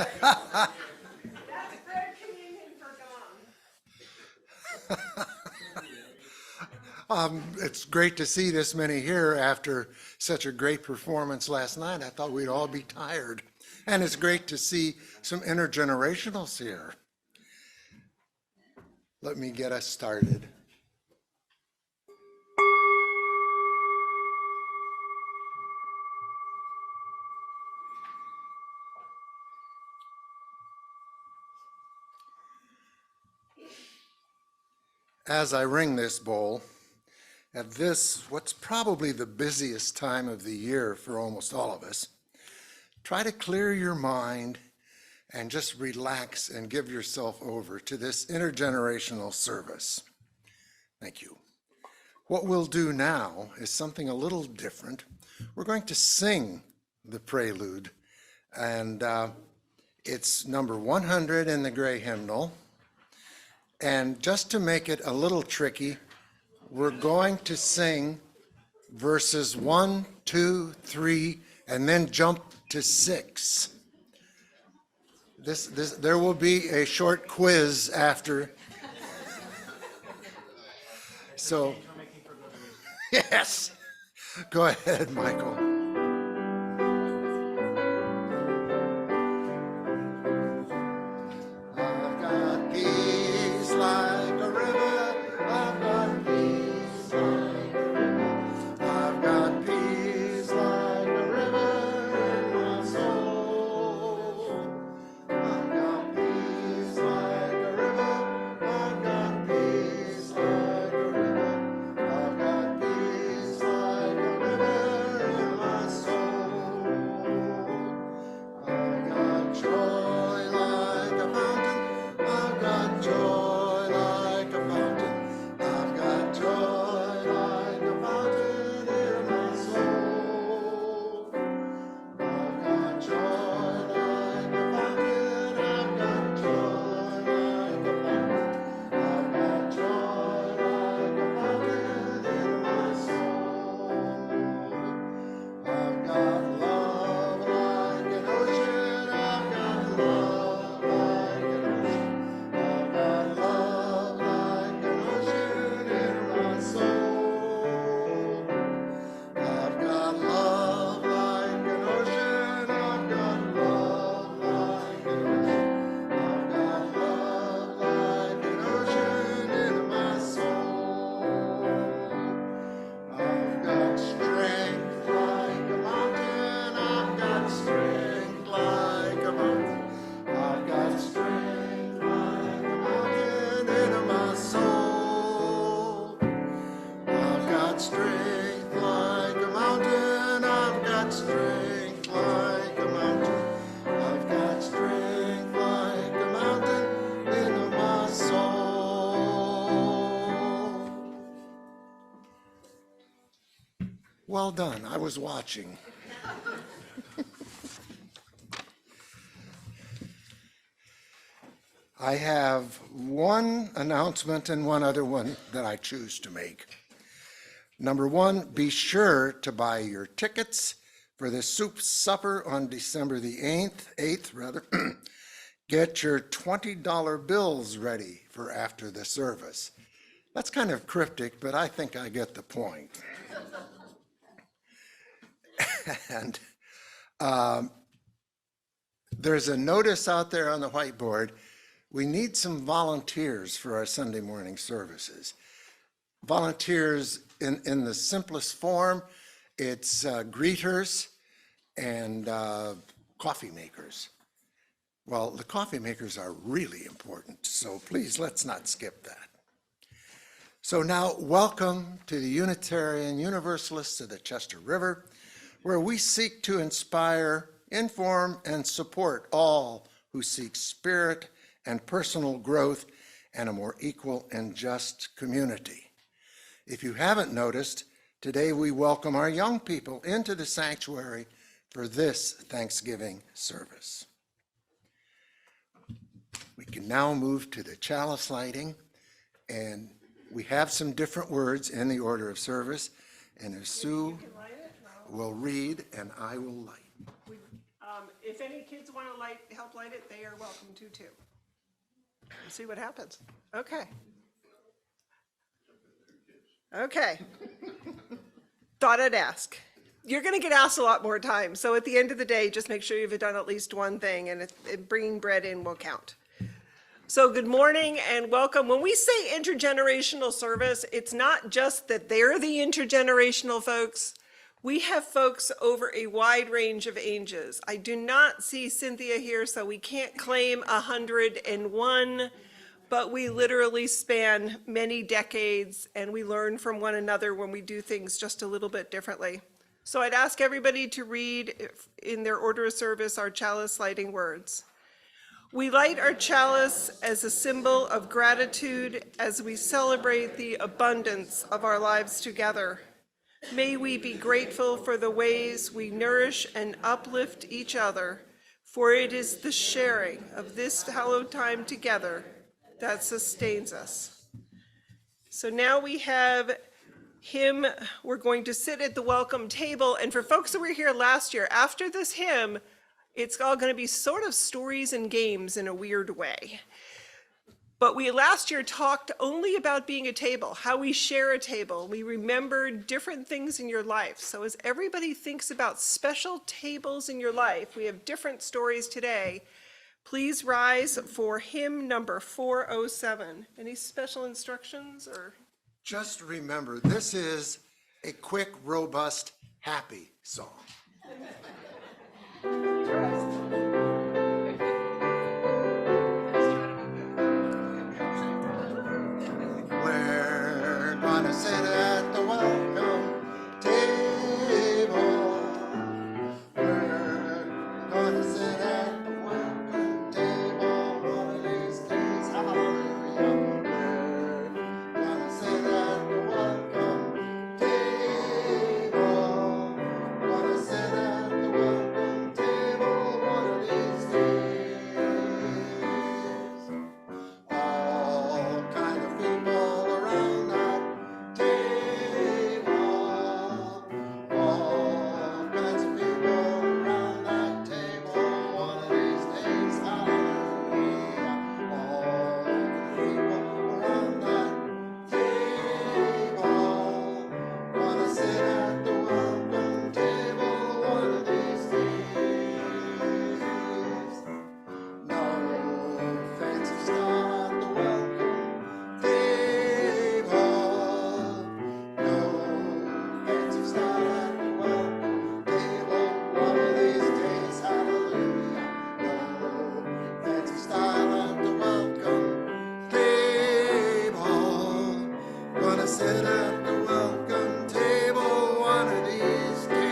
third communion for Don. It's great to see this many here after such a great performance last night. I thought we'd all be tired. And it's great to see some intergenerationals here. Let me get us started. As I ring this bowl, at this, what's probably the busiest time of the year for almost all of us, try to clear your mind and just relax and give yourself over to this intergenerational service. Thank you. What we'll do now is something a little different. We're going to sing the prelude, and it's number 100 in the Gray Hymnal. And just to make it a little tricky, we're going to sing verses 1, 2, 3, and then jump to 6. There will be a short quiz after. So, yes, go ahead, Michael. Well done. I was watching. I have one announcement and one other one that I choose to make. Number one, be sure to buy your tickets for the soup supper on December the 8th. Get your $20 bills ready for after the service. That's kind of cryptic, but I think I get the point. And there's a notice out there on the whiteboard. We need some volunteers for our Sunday morning services. Volunteers in the simplest form, it's greeters and coffee makers. Well, the coffee makers are really important, so please let's not skip that. So now, welcome to the Unitarian Universalists of the Chester River, where we seek to inspire, inform, and support all who seek spirit and personal growth and a more equal and just community. If you haven't noticed, today we welcome our young people into the sanctuary for this Thanksgiving service. We can now move to the chalice lighting, and we have some different words in the order of service, and as Sue will read and I will light. If any kids want to help light it, they are welcome to too. We'll see what happens. Okay. Okay. Thought I'd ask. You're going to get asked a lot more times, so at the end of the day, just make sure you've done at least one thing, and bringing bread in will count. So good morning and welcome. When we say intergenerational service, it's not just that they're the intergenerational folks. We have folks over a wide range of ages. I do not see Cynthia here, so we can't claim 101, but we literally span many decades, and we learn from one another when we do things just a little bit differently. So I'd ask everybody to read in their order of service our chalice lighting words. We light our chalice as a symbol of gratitude as we celebrate the abundance of our lives together. May we be grateful for the ways we nourish and uplift each other, for it is the sharing of this hallowed time together that sustains us. So now we have hymn. We're going to sit at the welcome table, and for folks that were here last year, after this hymn, it's all going to be sort of stories and games in a weird way. But we last year talked only about being a table, how we share a table. We remember different things in your life. So as everybody thinks about special tables in your life, we have different stories today. Please rise for hymn number 407. Any special instructions or? Just remember, this is a quick, robust, happy song. We're gonna sit at the welcome table. We're gonna sit at the welcome table one of these days. Hallelujah. We're gonna sit at the welcome table. Gonna sit at the welcome table one of these days. All kind of people around that table. All kinds of people around that table one of these days. Hallelujah. All the people around that table. Gonna sit at the welcome table one of these days. No fancy stuff at the welcome table. No fancy stuff at the welcome table one of these days. Hallelujah. No fancy style at the welcome table. Gonna sit at the welcome table one of these days.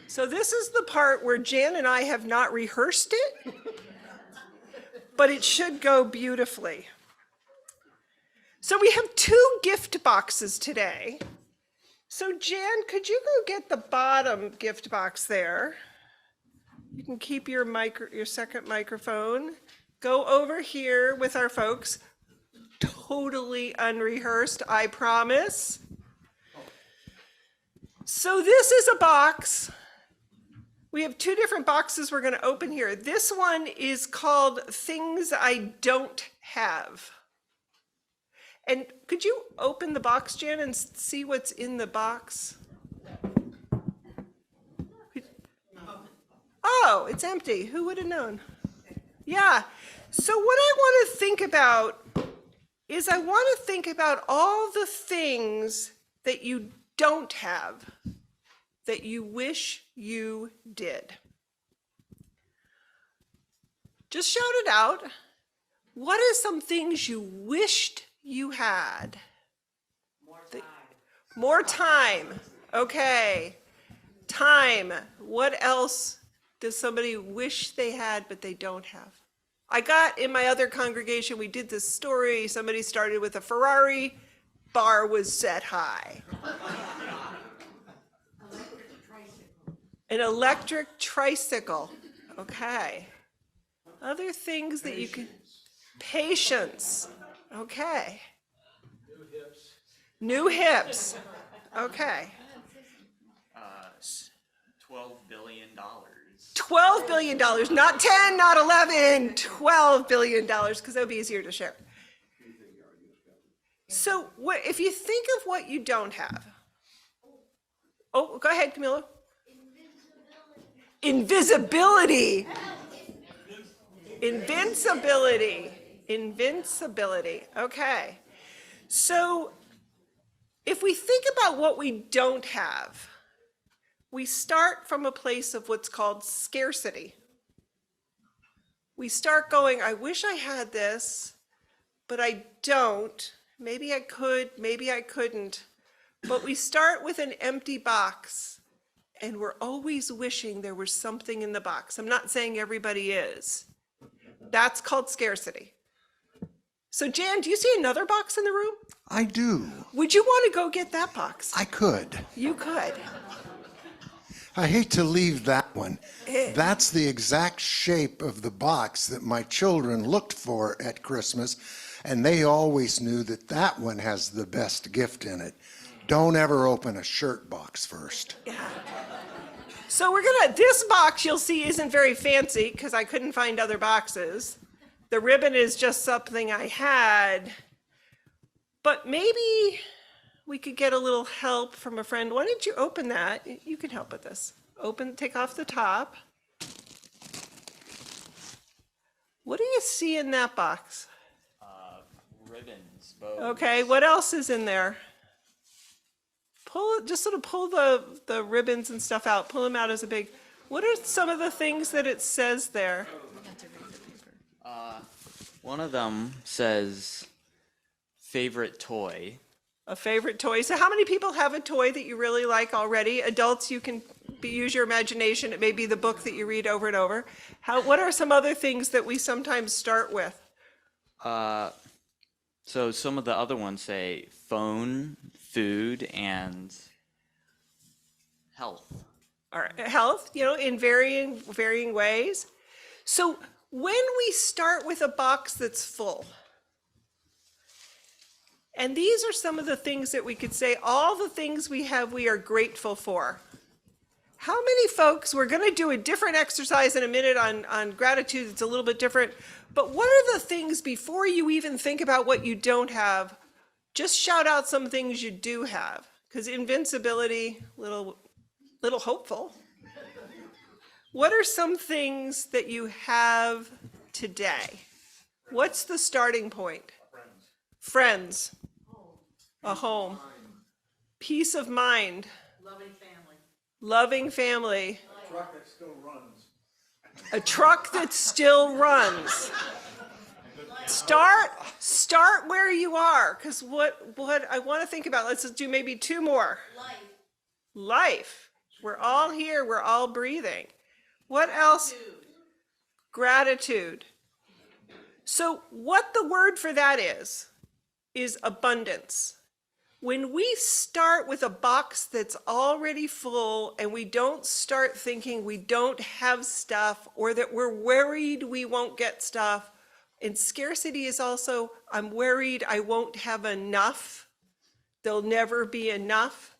So this is the part where Jan and I have not rehearsed it, but it should go beautifully. So we have 2 gift boxes today. So Jan, could you go get the bottom gift box there? You can keep your second microphone. Go over here with our folks. Totally unrehearsed, I promise. So this is a box. We have 2 different boxes we're going to open here. This one is called Things I Don't Have. And could you open the box, Jan, and see what's in the box? Oh, it's empty. Who would have known? Yeah. So what I want to think about is I want to think about all the things that you don't have that you wish you did. Just shout it out. What are some things you wished you had? More time. Okay. Time. What else does somebody wish they had but they don't have? I got in my other congregation, we did this story. Somebody started with a Ferrari, bar was set high. An electric tricycle. Okay. Other things that you can. Patience. Okay. New hips. Okay. $12 billion. $12 billion, not 10, not 11, $12 billion, because that would be easier to share. So if you think of what you don't have. Oh, go ahead, Camilla. Invisibility. Invincibility. Invincibility. Okay. So if we think about what we don't have, we start from a place of what's called scarcity. We start going, I wish I had this, but I don't. Maybe I could, maybe I couldn't. But we start with an empty box, and we're always wishing there was something in the box. I'm not saying everybody is. That's called scarcity. So Jan, do you see another box in the room? I do. Would you want to go get that box? I could. You could. I hate to leave that one. That's the exact shape of the box that my children looked for at Christmas, and they always knew that that one has the best gift in it. Don't ever open a shirt box first. Yeah. So this box you'll see isn't very fancy because I couldn't find other boxes. The ribbon is just something I had, but maybe we could get a little help from a friend. Why don't you open that? You can help with this. Take off the top. What do you see in that box? Ribbons, bows. Okay, what else is in there? Just sort of pull the ribbons and stuff out. Pull them out as a big. What are some of the things that it says there? One of them says favorite toy. A favorite toy. So how many people have a toy that you really like already? Adults, you can use your imagination. It may be the book that you read over and over. What are some other things that we sometimes start with? So some of the other ones say phone, food, and health. All right, health, in varying ways. So when we start with a box that's full, and these are some of the things that we could say, all the things we have, we are grateful for. How many folks, we're going to do a different exercise in a minute on gratitude. It's a little bit different. But what are the things, before you even think about what you don't have, just shout out some things you do have. Because invincibility, little hopeful. What are some things that you have today? What's the starting point? Friends. A home. Peace of mind. Loving family. A truck that still runs. A truck that still runs. Start where you are, because what I want to think about, let's do maybe two more. Life. We're all here, we're all breathing. What else? Gratitude. So what the word for that is abundance. When we start with a box that's already full and we don't start thinking we don't have stuff or that we're worried we won't get stuff, and scarcity is also, I'm worried I won't have enough, there'll never be enough.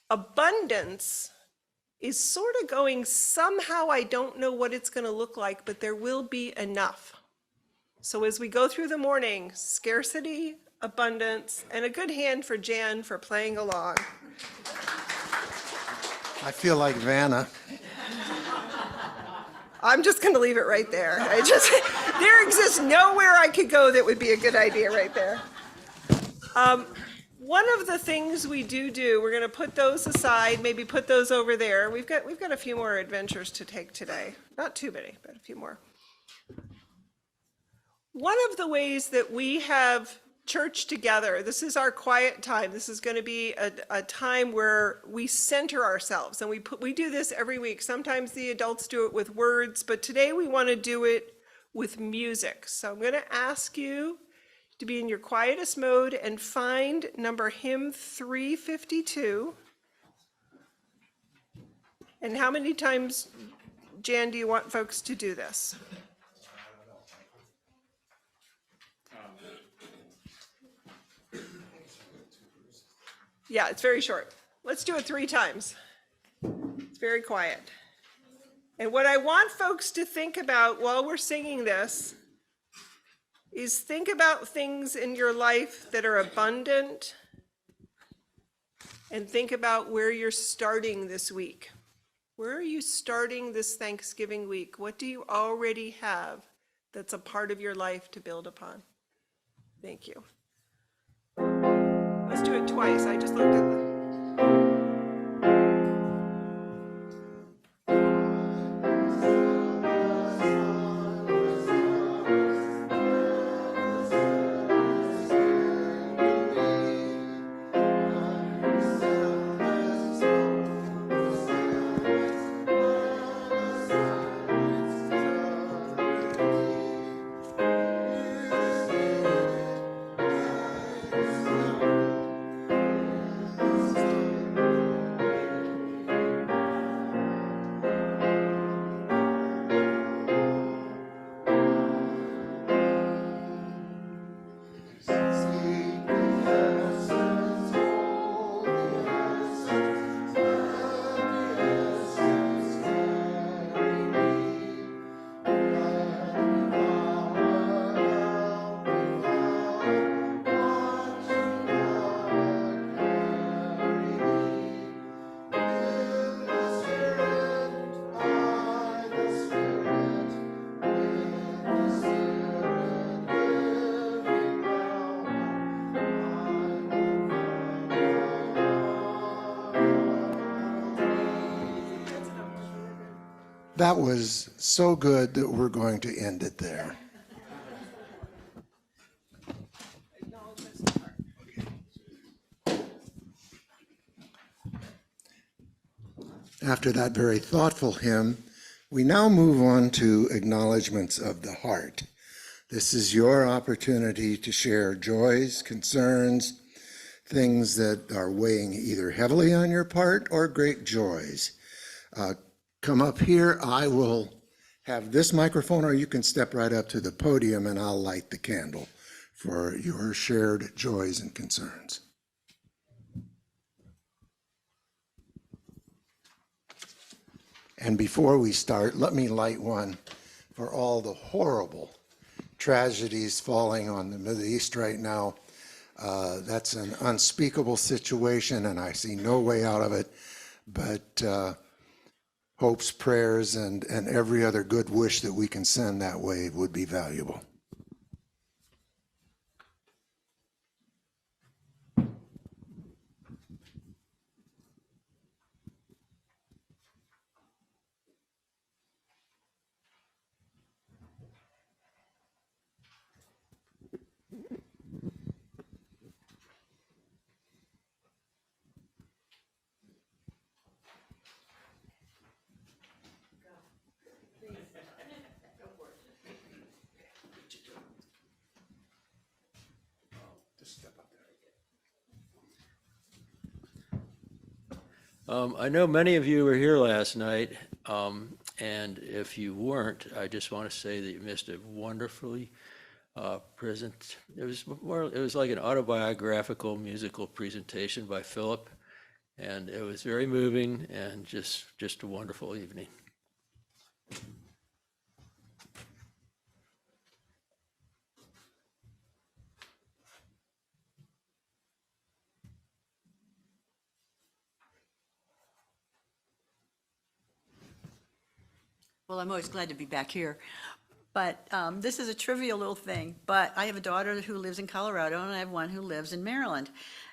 Abundance is sort of going, somehow I don't know what it's going to look like, but there will be enough. So as we go through the morning, scarcity, abundance, and a good hand for Jan for playing along. I feel like Vanna. I'm just going to leave it right there. There exists nowhere I could go that would be a good idea right there. One of the things we do, we're going to put those aside, maybe put those over there. We've got a few more adventures to take today. Not too many, but a few more. One of the ways that we have church together, this is our quiet time. This is going to be a time where we center ourselves, and we do this every week. Sometimes the adults do it with words, but today we want to do it with music. So I'm going to ask you to be in your quietest mode and find number hymn 352. And how many times, Jan, do you want folks to do this? Yeah, it's very short. Let's do it 3 times. It's very quiet. And what I want folks to think about while we're singing this is think about things in your life that are abundant, and think about where you're starting this week. Where are you starting this Thanksgiving week? What do you already have that's a part of your life to build upon? Thank you. Let's do it twice. I just looked at the... That was so good that we're going to end it there. After that very thoughtful hymn, we now move on to acknowledgments of the heart. This is your opportunity to share joys, concerns, things that are weighing either heavily on your part or great joys. Come up here. I will have this microphone, or you can step right up to the podium and I'll light the candle for your shared joys and concerns. And before we start, let me light one for all the horrible tragedies falling on the Middle East right now. That's an unspeakable situation, and I see no way out of it, but hopes, prayers, and every other good wish that we can send that way would be valuable. I know many of you were here last night, and if you weren't, I just want to say that you missed a wonderfully present. It was like an autobiographical musical presentation by Philip, and it was very moving and just a wonderful evening. Well, I'm always glad to be back here. But this is a trivial little thing, but I have a daughter who lives in Colorado and I have one who lives in Maryland,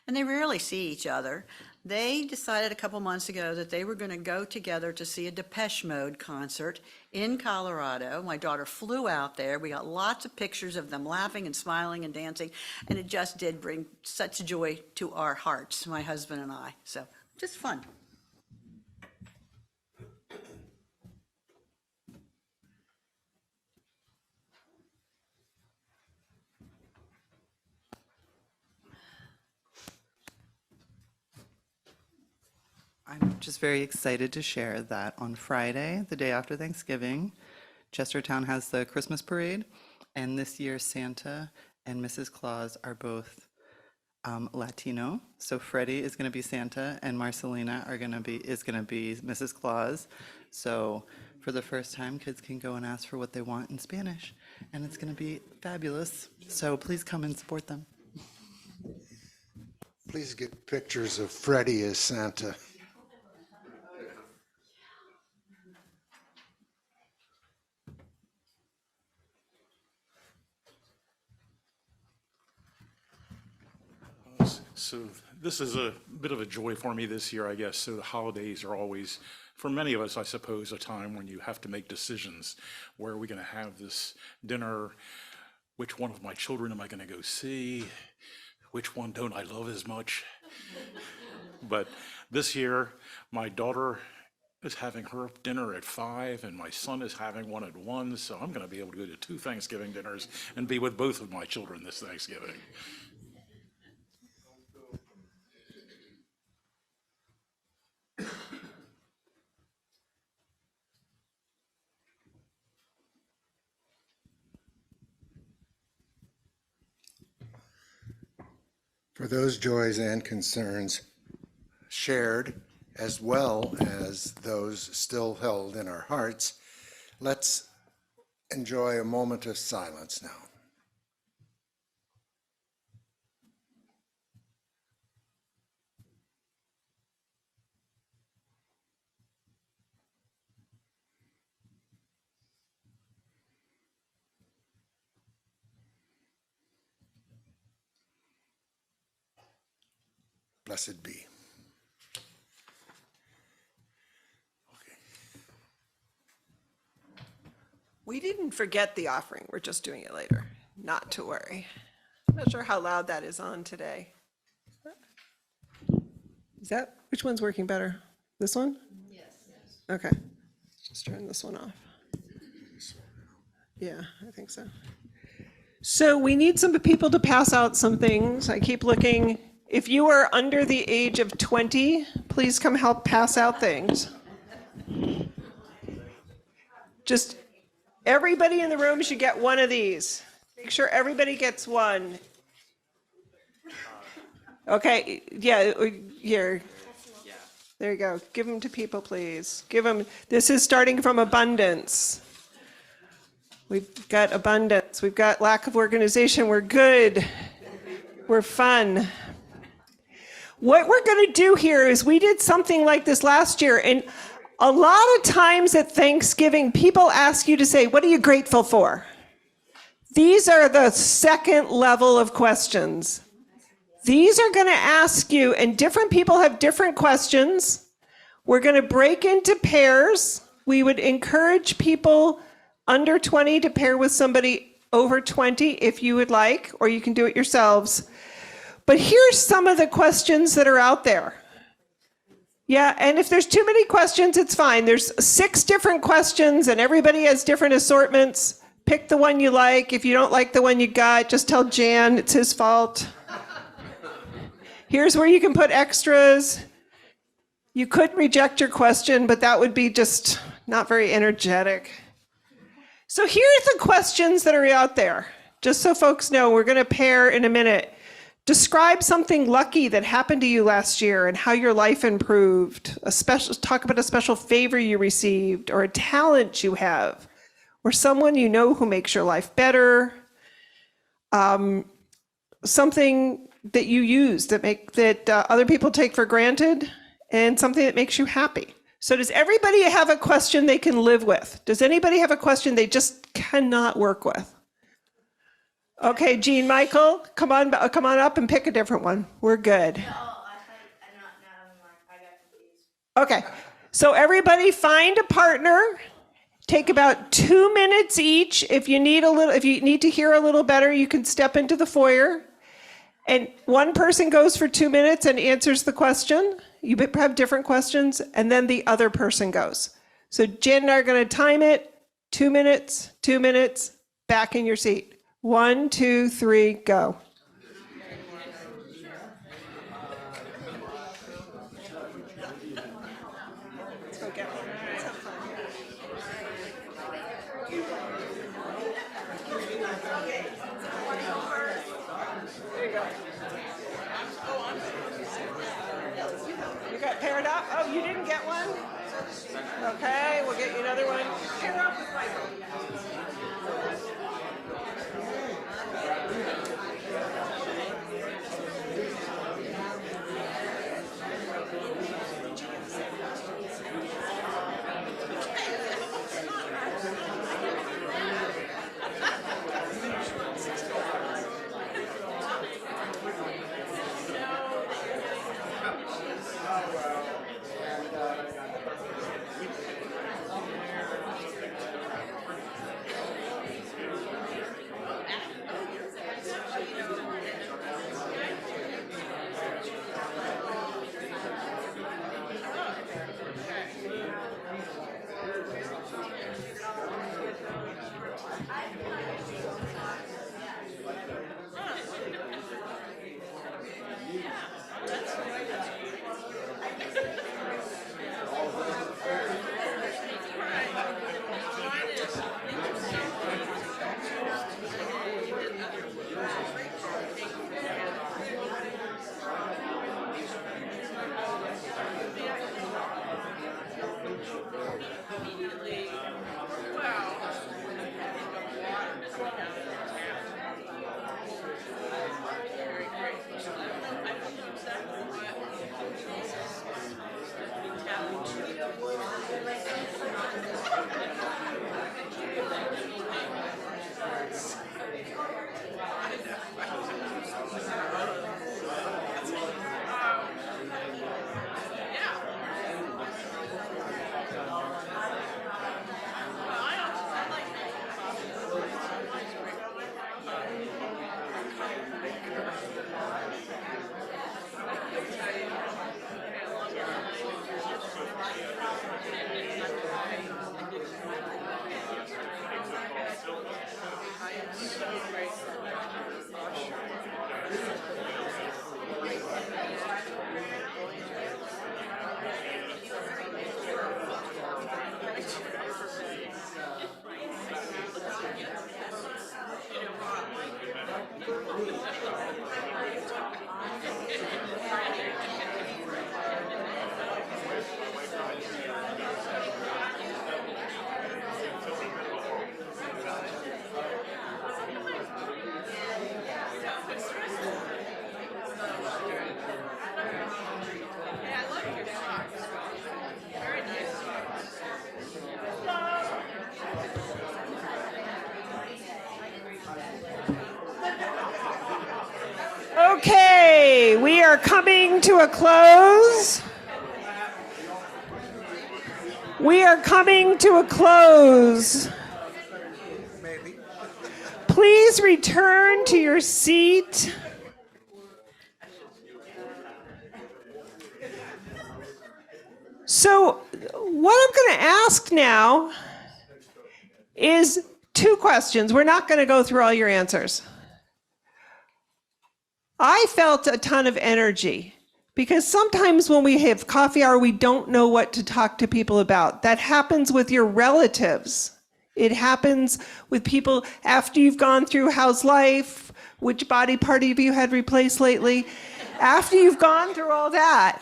and they rarely see each other. They decided a couple months ago that they were going to go together to see a Depeche Mode concert in Colorado. My daughter flew out there. We got lots of pictures of them laughing and smiling and dancing, and it just did bring such joy to our hearts, my husband and I. So just fun. I'm just very excited to share that on Friday, the day after Thanksgiving, Chestertown has the Christmas parade, and this year Santa and Mrs. Claus are both Latino. So Freddie is going to be Santa, and Marcelina is going to be Mrs. Claus. So for the first time, kids can go and ask for what they want in Spanish, and it's going to be fabulous. So please come and support them. Please get pictures of Freddie as Santa. So this is a bit of a joy for me this year, I guess. So the holidays are always, for many of us, I suppose, a time when you have to make decisions. Where are we going to have this dinner? Which one of my children am I going to go see? Which one don't I love as much? But this year, my daughter is having her dinner at 5, and my son is having one at 1. So I'm going to be able to go to 2 Thanksgiving dinners and be with both of my children this Thanksgiving. For those joys and concerns shared, as well as those still held in our hearts, let's enjoy a moment of silence now. Blessed be. We didn't forget the offering. We're just doing it later. Not to worry. I'm not sure how loud that is on today. Which one's working better? This one? Yes. Okay. Just turn this one off. Yeah, I think so. So we need some people to pass out some things. I keep looking. If you are under the age of 20, please come help pass out things. Just everybody in the room should get one of these. Make sure everybody gets one. Okay, yeah, here. There you go. Give them to people, please. Give them. This is starting from abundance. We've got abundance. We've got lack of organization. We're good. We're fun. What we're going to do here is we did something like this last year, and a lot of times at Thanksgiving, people ask you to say, what are you grateful for? These are the second level of questions. These are going to ask you, and different people have different questions. We're going to break into pairs. We would encourage people under 20 to pair with somebody over 20 if you would like, or you can do it yourselves. But here's some of the questions that are out there. Yeah, and if there's too many questions, it's fine. There's 6 different questions, and everybody has different assortments. Pick the one you like. If you don't like the one you got, just tell Jan it's his fault. Here's where you can put extras. You could reject your question, but that would be just not very energetic. So here's the questions that are out there. Just so folks know, we're going to pair in a minute. Describe something lucky that happened to you last year and how your life improved. Talk about a special favor you received, or a talent you have, or someone you know who makes your life better. Something that you use that other people take for granted, and something that makes you happy. So does everybody have a question they can live with? Does anybody have a question they just cannot work with? Okay, Jean Michael, come on up and pick a different one. We're good. No, I got confused. Okay, so everybody find a partner. Take about 2 minutes each. If you need to hear a little better, you can step into the foyer. And one person goes for 2 minutes and answers the question. You have different questions, and then the other person goes. So Jen and I are going to time it. 2 minutes, 2 minutes, back in your seat. 1, 2, 3, go. Let's go get one. Let's have fun. There you go. get paired up. Oh, you didn't get one? Okay, we'll get you another one. Pair up with Michael. Okay, we are coming to a close. We are coming to a close. Please return to your seat. So, what I'm going to ask now is two questions. We're not going to go through all your answers. I felt a ton of energy because sometimes when we have coffee hour, we don't know what to talk to people about. That happens with your relatives. It happens with people after you've gone through how's life, which body part have you had replaced lately. After you've gone through all that,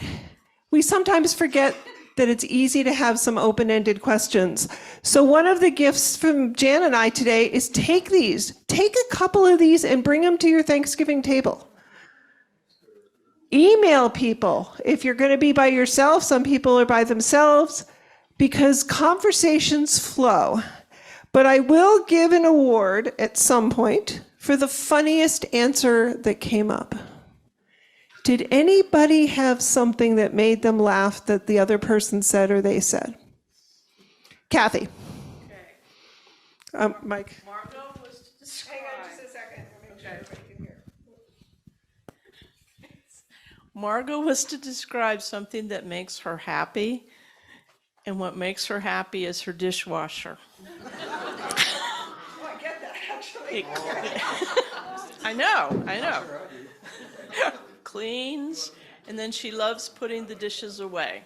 we sometimes forget that it's easy to have some open-ended questions. So one of the gifts from Jan and I today is take a couple of these and bring them to your Thanksgiving table. Email people. If you're going to be by yourself, some people are by themselves, because conversations flow. But I will give an award at some point for the funniest answer that came up. Did anybody have something that made them laugh that the other person said or they said? Kathy. Okay. Mike. Margot was to describe. Hang on just a second. Let me make sure everybody can hear. Margot was to describe something that makes her happy, and what makes her happy is her dishwasher. Oh, I get that, actually. I know. Cleans, and then she loves putting the dishes away.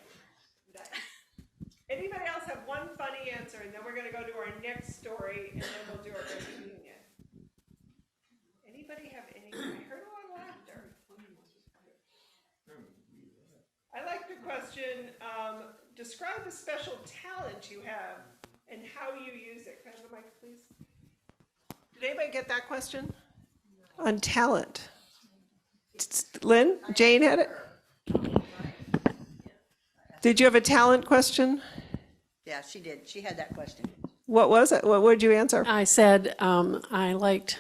Anybody else have one funny answer, and then we're going to go to our next story, and then we'll do our Great Reunion. Anybody have any? I heard a lot of laughter. I like the question. question, describe a special talent you have and how you use it. Can I have the mic, please? Did anybody get that question? On talent. Lynn, Jane had it? Did you have a talent question? Yeah, she did. She had that question. What was it? What would you answer? I said I liked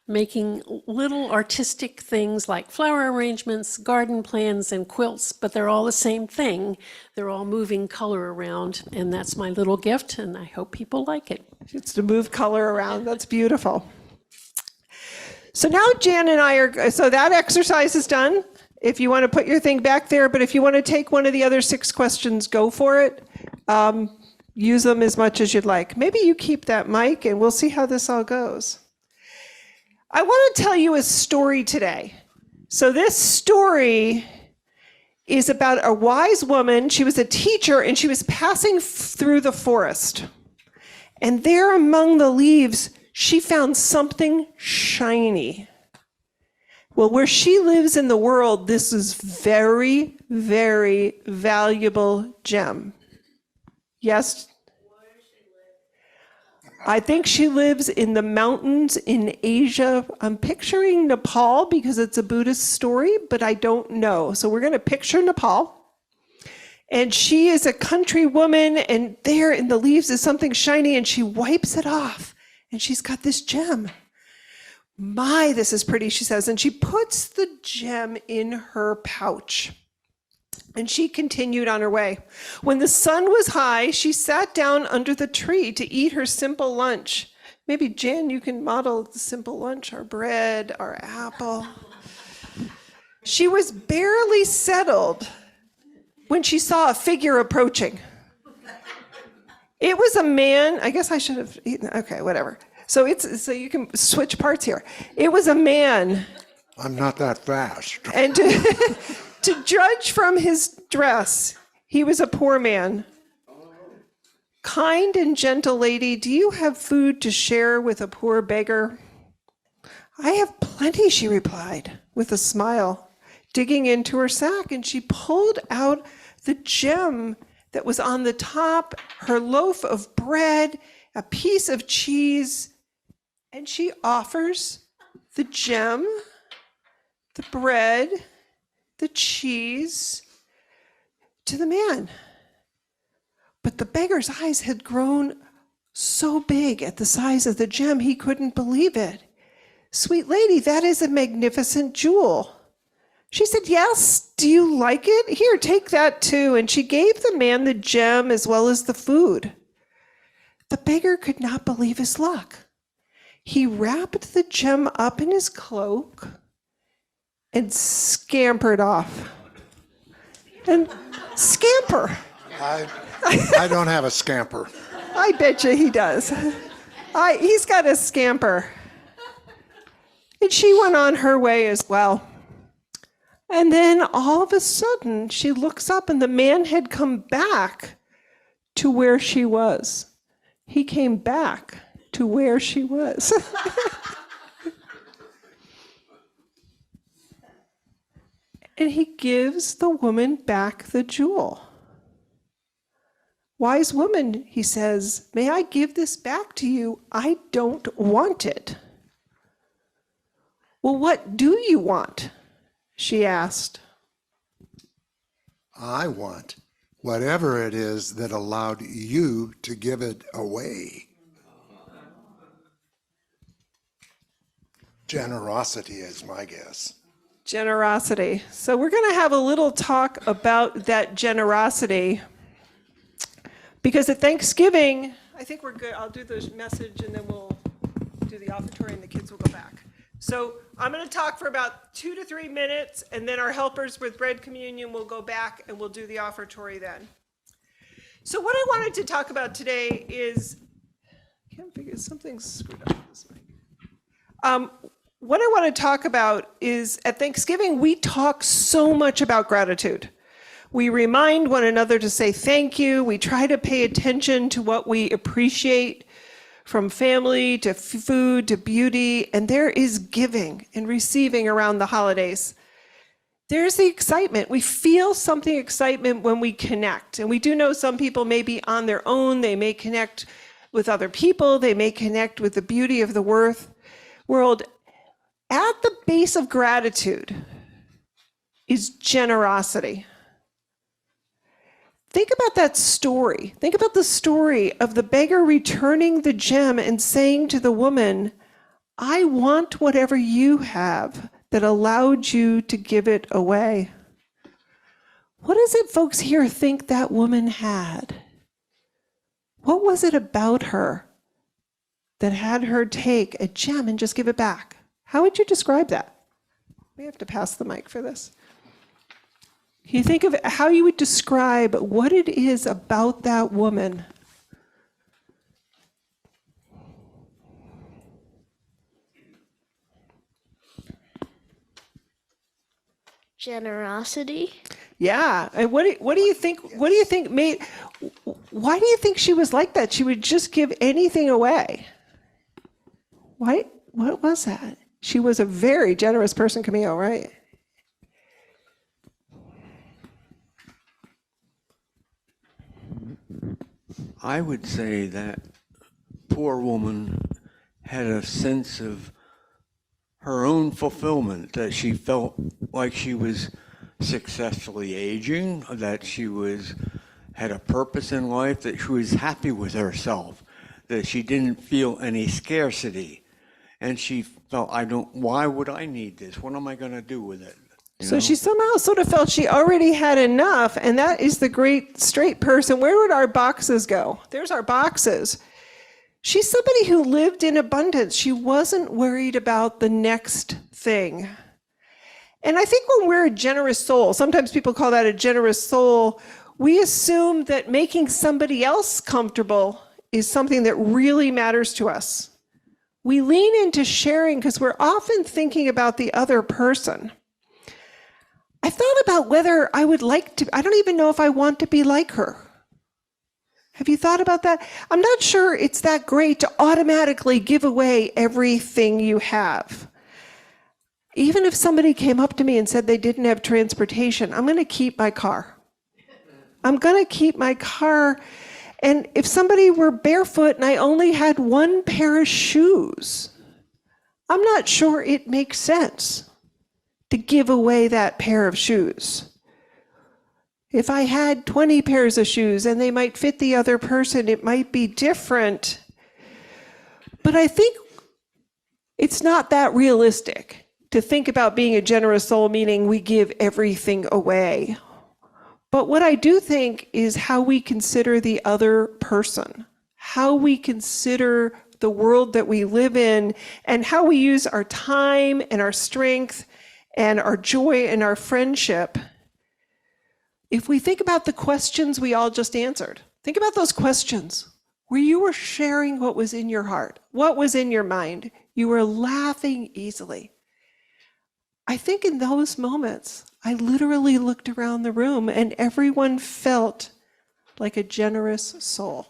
making little artistic things like flower arrangements, garden plans, and quilts, but they're all the same thing. They're all moving color around, and that's my little gift, and I hope people like it. It's to move color around. That's beautiful. So now Jan and I are, so that exercise is done. If you want to put your thing back there, but if you want to take one of the other 6 questions, go for it. Use them as much as you'd like. Maybe you keep that mic and we'll see how this all goes. I want to tell you a story today. So this story is about a wise woman. She was a teacher and she was passing through the forest. And there among the leaves, she found something shiny. Well, where she lives in the world, this is very, very valuable gem. Yes? I think she lives in the mountains in Asia. I'm picturing Nepal because it's a Buddhist story, but I don't know. So we're going to picture Nepal. And she is a country woman, and there in the leaves is something shiny, and she wipes it off. And she's got this gem. My, this is pretty, she says. And she puts the gem in her pouch. And she continued on her way. When the sun was high, she sat down under the tree to eat her simple lunch. Maybe, Jan, you can model the simple lunch, our bread, our apple. She was barely settled when she saw a figure approaching. It was a man, I guess I should have eaten, okay, whatever. So you can switch parts here. It was a man. I'm not that fast. And to judge from his dress, he was a poor man. Kind and gentle lady, do you have food to share with a poor beggar? I have plenty, she replied with a smile, digging into her sack, and she pulled out the gem that was on the top, her loaf of bread, a piece of cheese, and she offers the gem, the bread, the cheese to the man. But the beggar's eyes had grown so big at the size of the gem, he couldn't believe it. Sweet lady, that is a magnificent jewel. She said, yes, do you like it? Here, take that too. And she gave the man the gem as well as the food. The beggar could not believe his luck. He wrapped the gem up in his cloak and scampered off. And scamper. I don't have a scamper. I bet you he does. He's got a scamper. And she went on her way as well. And then all of a sudden, she looks up and the man had come back to where she was. He came back to where she was. And he gives the woman back the jewel. Wise woman, he says, may I give this back to you? I don't want it. Well, what do you want? She asked. I want whatever it is that allowed you to give it away. Generosity is my guess. Generosity. So we're going to have a little talk about that generosity. Because at Thanksgiving, I think we're good. I'll do the message and then we'll do the offertory and the kids will go back. So I'm going to talk for about 2 to 3 minutes, and then our helpers with bread communion will go back and we'll do the offertory then. So what I wanted to talk about today is, I can't figure, something's screwed up with this mic. What I want to talk about is at Thanksgiving, we talk so much about gratitude. We remind one another to say thank you. We try to pay attention to what we appreciate, from family to food to beauty, and there is giving and receiving around the holidays. there's the excitement. We feel something excitement when we connect. And we do know some people may be on their own. They may connect with other people. They may connect with the beauty of the world. At the base of gratitude is generosity. Think about that story. Think about the story of the beggar returning the gem and saying to the woman, I want whatever you have that allowed you to give it away. What is it folks here think that woman had? What was it about her that had her take a gem and just give it back? How would you describe that? We have to pass the mic for this. Can you think of how you would describe what it is about that woman? Generosity. Yeah, and what do you think? What do you think made? Why do you think she was like that? She would just give anything away. Why? What was that? She was a very generous person, Camille, right? I would say that poor woman had a sense of her own fulfillment, that she felt like she was successfully aging, that she had a purpose in life, that she was happy with herself, that she didn't feel any scarcity. And she felt, why would I need this? What am I going to do with it? So she somehow sort of felt she already had enough, and that is the great straight person. Where would our boxes go? There's our boxes. She's somebody who lived in abundance. She wasn't worried about the next thing. And I think when we're a generous soul, sometimes people call that a generous soul, we assume that making somebody else comfortable is something that really matters to us. We lean into sharing because we're often thinking about the other person. I thought about whether I would like to, I don't even know if I want to be like her. Have you thought about that? I'm not sure it's that great to automatically give away everything you have. Even if somebody came up to me and said they didn't have transportation, I'm going to keep my car. I'm going to keep my car. And if somebody were barefoot and I only had one pair of shoes, I'm not sure it makes sense to give away that pair of shoes. If I had 20 pairs of shoes and they might fit the other person, it might be different. But I think it's not that realistic to think about being a generous soul, meaning we give everything away. But what I do think is how we consider the other person, how we consider the world that we live in, and how we use our time and our strength and our joy and our friendship. If we think about the questions we all just answered, think about those questions where you were sharing what was in your heart, what was in your mind. You were laughing easily. I think in those moments, I literally looked around the room and everyone felt like a generous soul.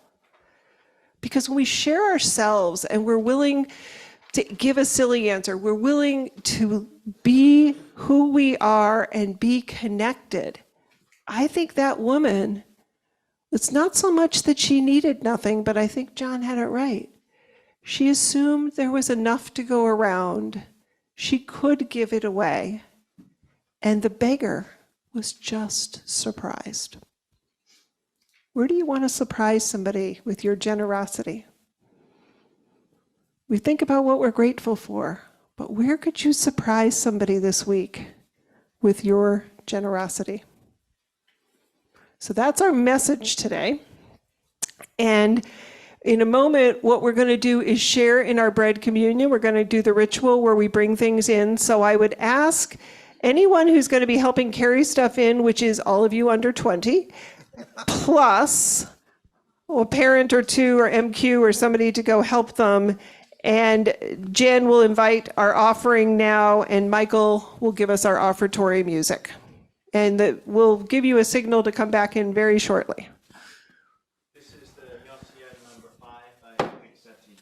Because when we share ourselves and we're willing to give a silly answer, we're willing to be who we are and be connected, I think that woman, it's not so much that she needed nothing, but I think John had it right. She assumed there was enough to go around. She could give it away. And the beggar was just surprised. Where do you want to surprise somebody with your generosity? We think about what we're grateful for, but where could you surprise somebody this week with your generosity? So that's our message today. And in a moment, what we're going to do is share in our bread communion. We're going to do the ritual where we bring things in. So I would ask anyone who's going to be helping carry stuff in, which is all of you under 20, plus a parent or two or MQ or somebody to go help them. And Jen will invite our offering now, and Michael will give us our offertory music. And we'll give you a signal to come back in very shortly. This is the UUCR number 5 by accepting.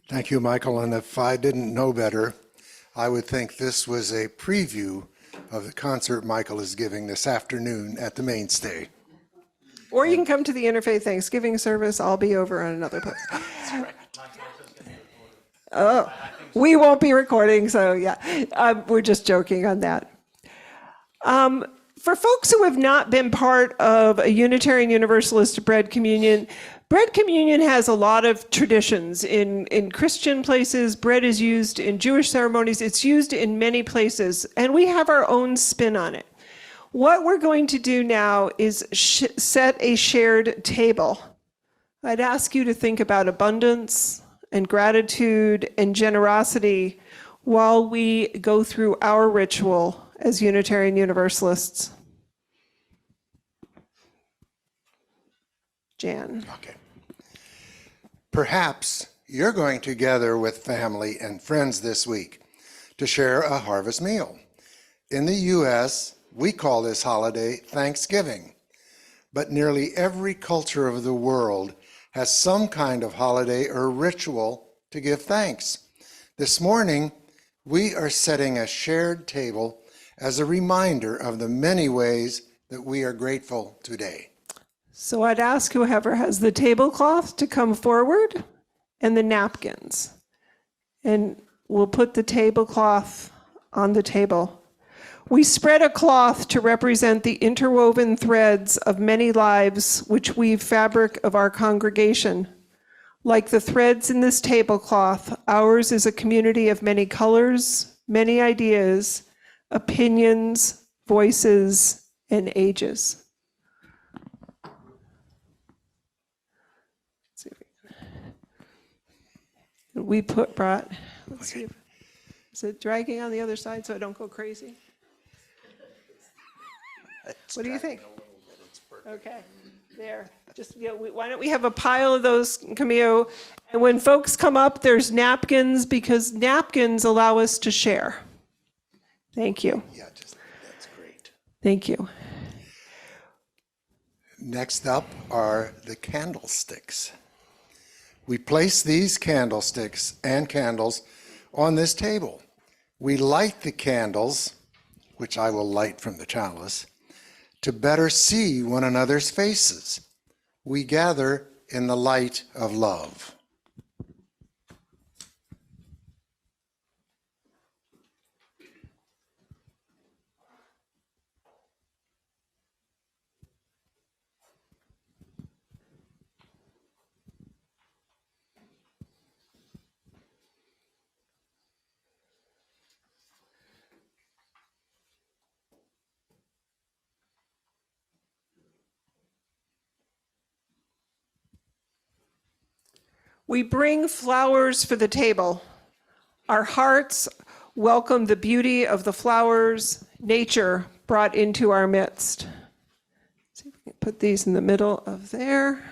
Thank you, Michael. And if I didn't know better, I would think this was a preview of the concert Michael is giving this afternoon at the Mainstay. Or you can come to the Interfaith Thanksgiving service. I'll be over on another place. Oh, we won't be recording, so yeah, we're just joking on that. For folks who have not been part of a Unitarian Universalist bread communion has a lot of traditions. In Christian places, bread is used in Jewish ceremonies. It's used in many places, and we have our own spin on it. What we're going to do now is set a shared table. I'd ask you to think about abundance and gratitude and generosity while we go through our ritual as Unitarian Universalists. Jan. Okay. Perhaps you're going to gather with family and friends this week to share a harvest meal. In the U.S., we call this holiday Thanksgiving, but nearly every culture of the world has some kind of holiday or ritual to give thanks. This morning, we are setting a shared table as a reminder of the many ways that we are grateful today. So I'd ask whoever has the tablecloth to come forward and the napkins. And we'll put the tablecloth on the table. We spread a cloth to represent the interwoven threads of many lives which weave fabric of our congregation. Like the threads in this tablecloth, ours is a community of many colors, many ideas, opinions, voices, and ages. We brought, let's see, is it dragging on the other side so I don't go crazy? What do you think? Okay, there. Just, why don't we have a pile of those, Camille? And when folks come up, there's napkins because napkins allow us to share. Thank you. Yeah, that's great. Thank you. Next up are the candlesticks. We place these candlesticks and candles on this table. We light the candles, which I will light from the chalice, to better see one another's faces. We gather in the light of love. We bring flowers for the table. Our hearts welcome the beauty of the flowers nature brought into our midst. Let's see if we can put these in the middle of there.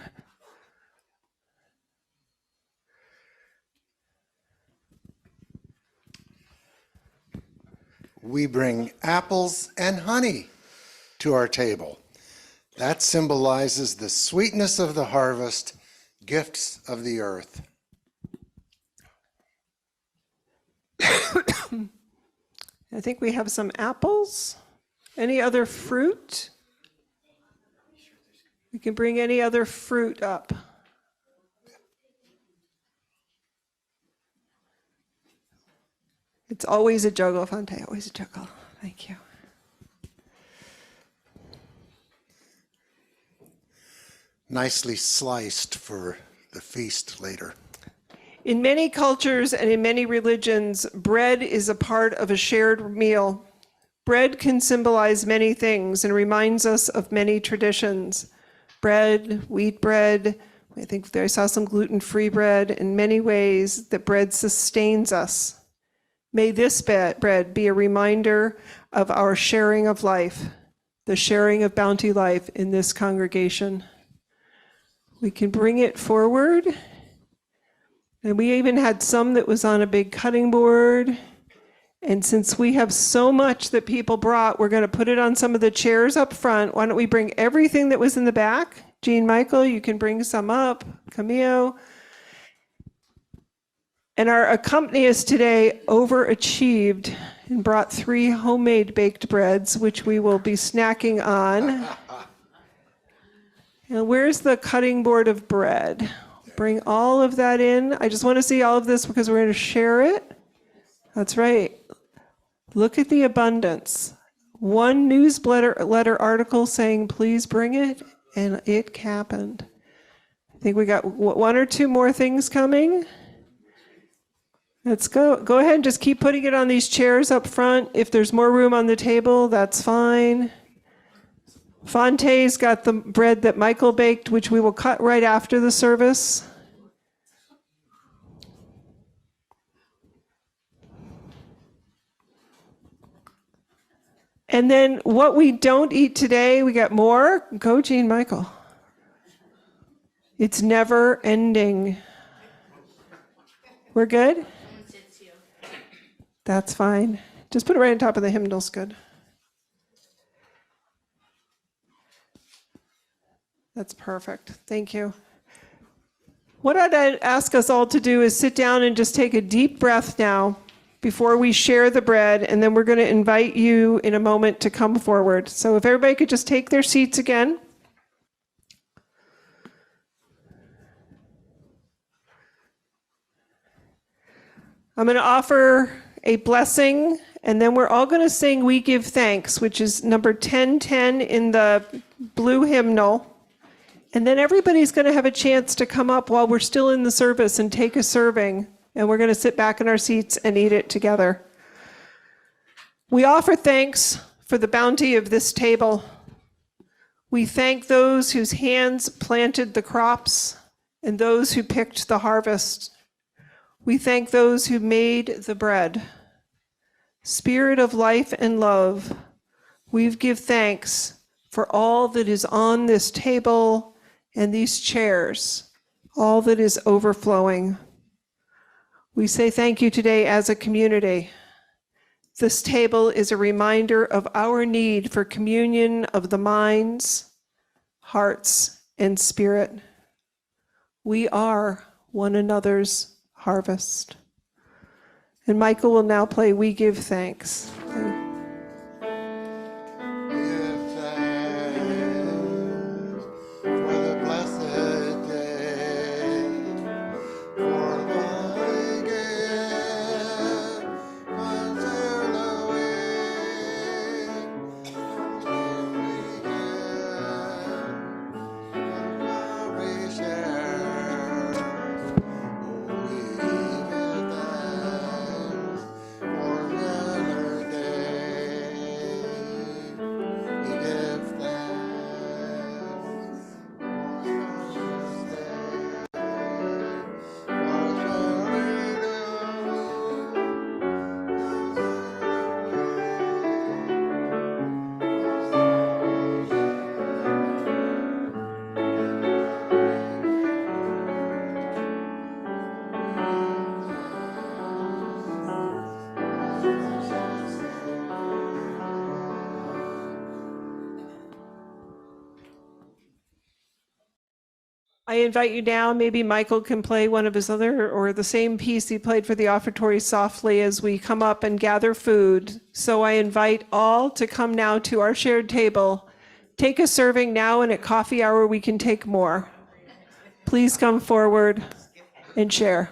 We bring apples and honey to our table. That symbolizes the sweetness of the harvest, gifts of the earth. I think we have some apples. Any other fruit? We can bring any other fruit up. It's always a juggle, Fonte, always a juggle. Thank you. Nicely sliced for the feast later. In many cultures and in many religions, bread is a part of a shared meal. Bread can symbolize many things and reminds us of many traditions. Bread, wheat bread, I think I saw some gluten-free bread, in many ways that bread sustains us. May this bread be a reminder of our sharing of life, the sharing of bounty life in this congregation. We can bring it forward. And we even had some that was on a big cutting board. And since we have so much that people brought, we're going to put it on some of the chairs up front. Why don't we bring everything that was in the back? Jean Michael, you can bring some up. Camille. And our accompanist today overachieved and brought 3 homemade baked breads, which we will be snacking on. And where's the cutting board of bread? Bring all of that in. I just want to see all of this because we're going to share it. That's right. Look at the abundance. One newsletter article saying, please bring it, and it happened. I think we got 1 or 2 more things coming. Let's go. Go ahead and just keep putting it on these chairs up front. If there's more room on the table, that's fine. Fonte's got the bread that Michael baked, which we will cut right after the service. And then what we don't eat today, we got more. Go, Jean Michael. It's never ending. We're good? That's fine. Just put it right on top of the hymnal's good. That's perfect. Thank you. What I'd ask us all to do is sit down and just take a deep breath now before we share the bread, and then we're going to invite you in a moment to come forward. So if everybody could just take their seats again. I'm going to offer a blessing, and then we're all going to sing We Give Thanks, which is number 1010 in the blue hymnal. And then everybody's going to have a chance to come up while we're still in the service and take a serving, and we're going to sit back in our seats and eat it together. We offer thanks for the bounty of this table. We thank those whose hands planted the crops and those who picked the harvest. We thank those who made the bread. Spirit of life and love, we give thanks for all that is on this table and these chairs, all that is overflowing. We say thank you today as a community. This table is a reminder of our need for communion of the minds, hearts, and spirit. We are one another's harvest. And Michael will now play We Give Thanks. I invite you now, maybe Michael can play one of his other, or the same piece he played for the offertory softly as we come up and gather food. So I invite all to come now to our shared table. Take a serving now, and at coffee hour we can take more. Please come forward and share.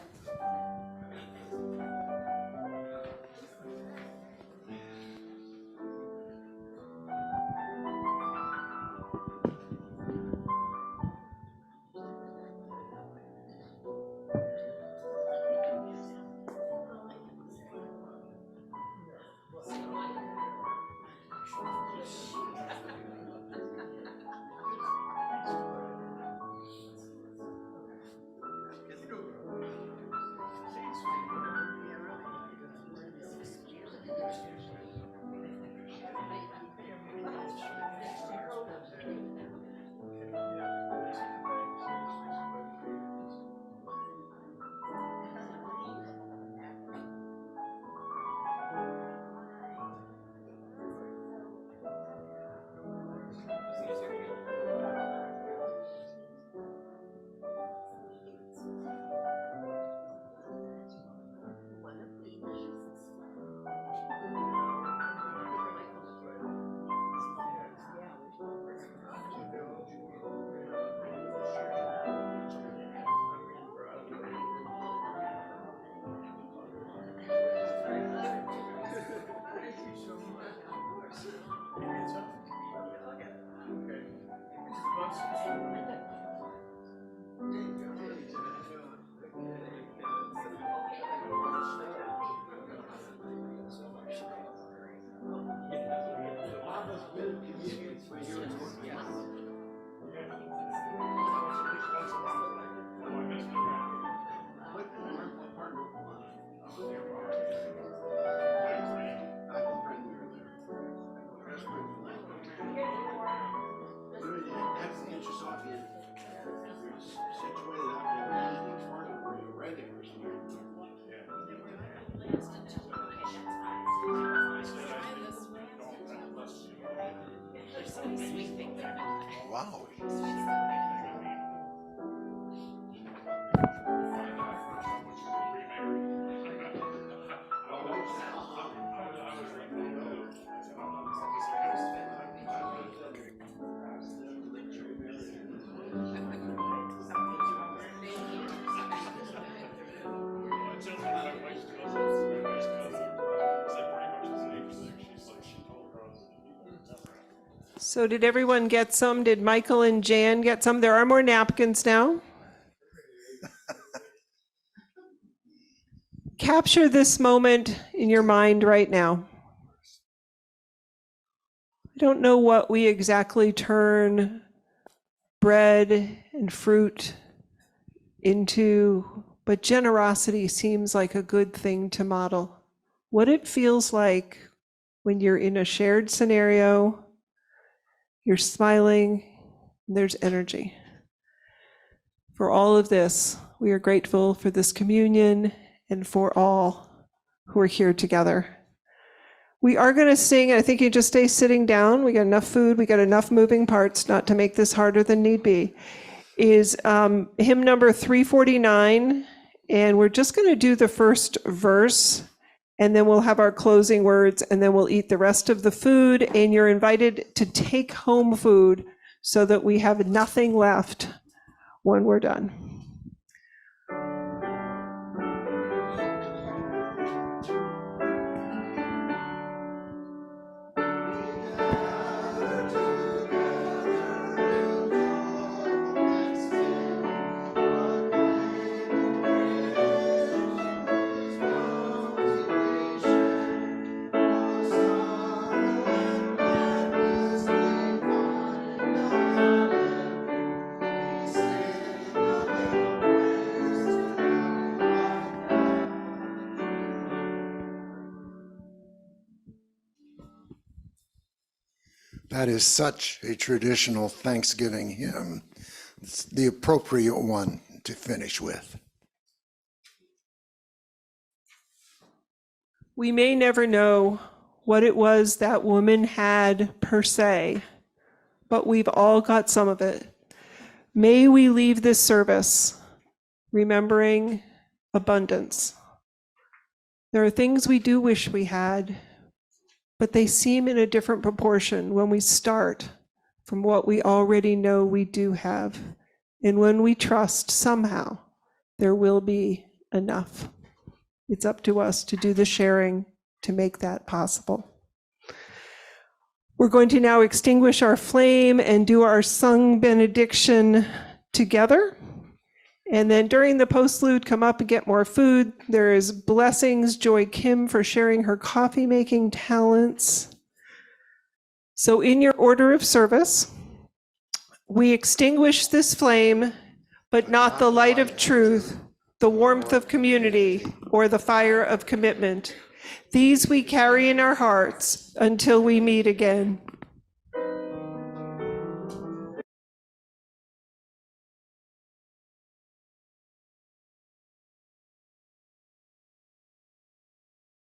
So did everyone get some? Did Michael and Jan get some? There are more napkins now. Capture this moment in your mind right now. I don't know what we exactly turn bread and fruit into, but generosity seems like a good thing to model. What it feels like when you're in a shared scenario, you're smiling, and there's energy. For all of this, we are grateful for this communion and for all who are here together. We are going to sing, and I think you just stay sitting down. We got enough food, we got enough moving parts not to make this harder than need be. Is hymn number 349, and we're just going to do the first verse, and then we'll have our closing words, and then we'll eat the rest of the food, and you're invited to take home food so that we have nothing left when we're done. That is such a traditional Thanksgiving hymn. It's the appropriate one to finish with. We may never know what it was that woman had per se, but we've all got some of it. May we leave this service remembering abundance. There are things we do wish we had, but they seem in a different proportion when we start from what we already know we do have. And when we trust somehow there will be enough. It's up to us to do the sharing to make that possible. We're going to now extinguish our flame and do our sung benediction together. And then during the postlude, come up and get more food. There is blessings, Joy Kim for sharing her coffee making talents. So in your order of service, we extinguish this flame, but not the light of truth, the warmth of community, or the fire of commitment. These we carry in our hearts until we meet again.